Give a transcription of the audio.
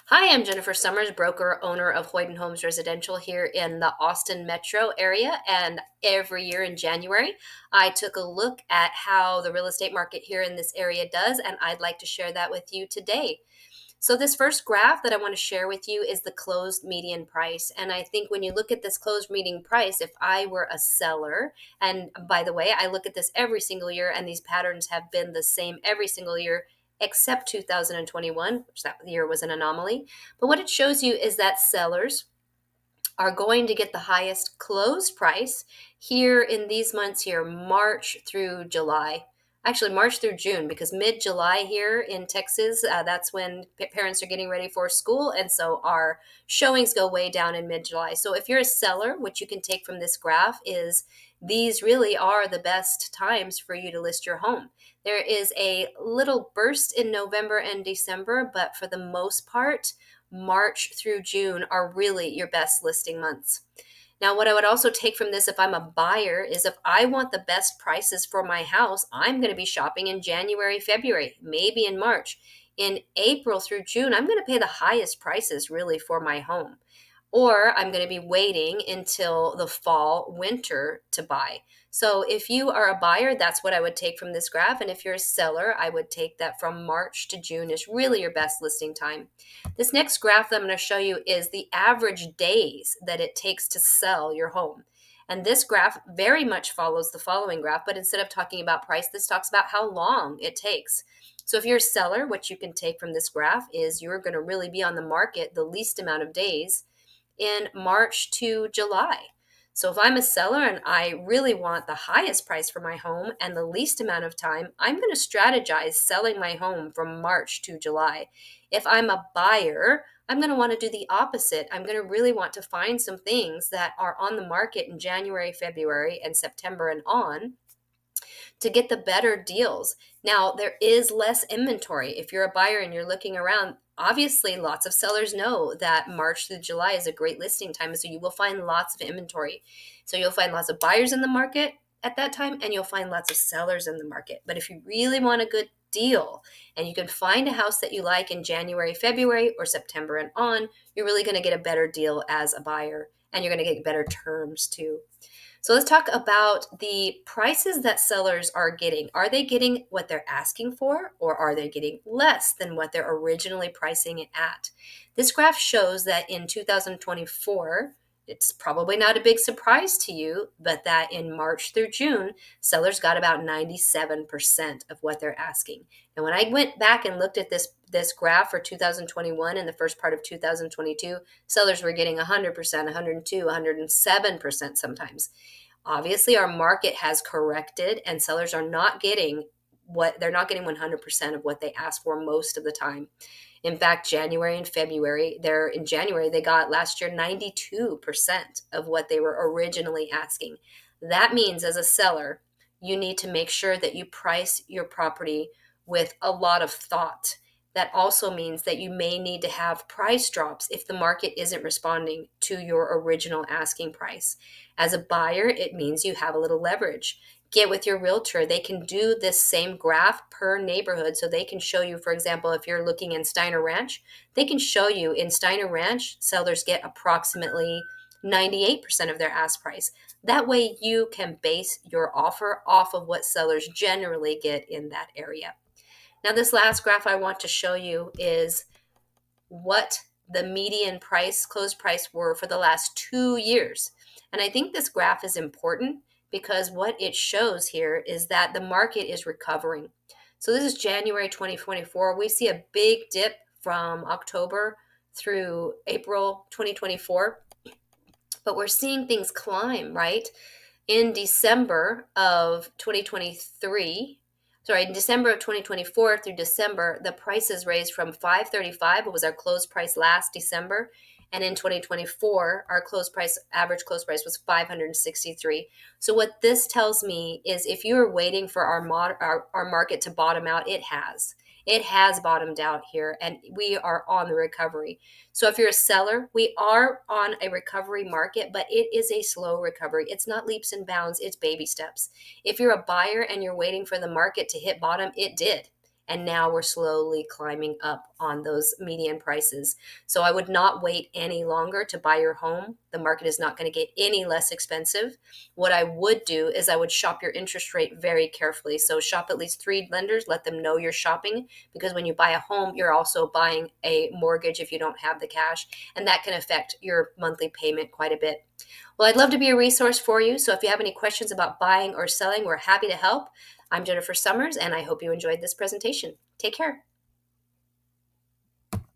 Hi, I'm Jennifer Summers, broker, owner of Hoyden Homes Residential here in the Austin metro area. And every year in January, I took a look at how the real estate market here in this area does, and I'd like to share that with you today. So, this first graph that I want to share with you is the closed median price. And I think when you look at this closed median price, if I were a seller, and by the way, I look at this every single year, and these patterns have been the same every single year except 2021, which that year was an anomaly. But what it shows you is that sellers are going to get the highest closed price here in these months here, March through July. Actually, March through June, because mid July here in Texas, that's when parents are getting ready for school. And so our showings go way down in mid July. So if you're a seller, what you can take from this graph is these really are the best times for you to list your home. There is a little burst in November and December, but for the most part, March through June are really your best listing months. Now, what I would also take from this if I'm a buyer is if I want the best prices for my house, I'm going to be shopping in January, February, maybe in March. In April through June, I'm going to pay the highest prices really for my home. Or I'm going to be waiting until the fall, winter to buy. So if you are a buyer, that's what I would take from this graph. And if you're a seller, I would take that from March to June is really your best listing time. This next graph that I'm going to show you is the average days that it takes to sell your home. And this graph very much follows the following graph, but instead of talking about price, this talks about how long it takes. So if you're a seller, what you can take from this graph is you're going to really be on the market the least amount of days in March to July. So if I'm a seller and I really want the highest price for my home and the least amount of time, I'm going to strategize selling my home from March to July. If I'm a buyer, I'm going to want to do the opposite. I'm going to really want to find some things that are on the market in January, February, and September and on to get the better deals. Now, there is less inventory. If you're a buyer and you're looking around, obviously lots of sellers know that March through July is a great listing time. So you will find lots of inventory. So you'll find lots of buyers in the market at that time, and you'll find lots of sellers in the market. But if you really want a good deal and you can find a house that you like in January, February, or September and on, you're really going to get a better deal as a buyer, and you're going to get better terms too. So let's talk about the prices that sellers are getting. Are they getting what they're asking for, or are they getting less than what they're originally pricing it at? This graph shows that in 2024, it's probably not a big surprise to you, but that in March through June, sellers got about 97% of what they're asking. And when I went back and looked at this graph for 2021 and the first part of 2022, sellers were getting 100%, 102, 107% sometimes. Obviously, our market has corrected, and sellers are not getting what they're not getting 100% of what they ask for most of the time. In fact, January and February, in January, they got last year 92% of what they were originally asking. That means as a seller, you need to make sure that you price your property with a lot of thought. That also means that you may need to have price drops if the market isn't responding to your original asking price. As a buyer, it means you have a little leverage. Get with your realtor. They can do this same graph per neighborhood. So they can show you, for example, if you're looking in Steiner Ranch, they can show you in Steiner Ranch, sellers get approximately 98% of their ask price. That way you can base your offer off of what sellers generally get in that area. Now, this last graph I want to show you is what the median price, close price were for the last 2 years. And I think this graph is important because what it shows here is that the market is recovering. So this is January 2024. We see a big dip from October through April 2024, but we're seeing things climb, right? In December of 2023, in December of 2024 through December, the prices raised from 535. It was our close price last December. And in 2024, our average close price was 563. So what this tells me is if you are waiting for our market to bottom out, it has. It has bottomed out here, and we are on the recovery. So if you're a seller, we are on a recovery market, but it is a slow recovery. It's not leaps and bounds, it's baby steps. If you're a buyer and you're waiting for the market to hit bottom, it did. and now we're slowly climbing up on those median prices. So I would not wait any longer to buy your home. The market is not going to get any less expensive. What I would do is I would shop your interest rate very carefully. So shop at least 3 lenders, let them know you're shopping, because when you buy a home, you're also buying a mortgage if you don't have the cash, and that can affect your monthly payment quite a bit. Well, I'd love to be a resource for you. So if you have any questions about buying or selling, we're happy to help. I'm Jennifer Summers, and I hope you enjoyed this presentation. Take care.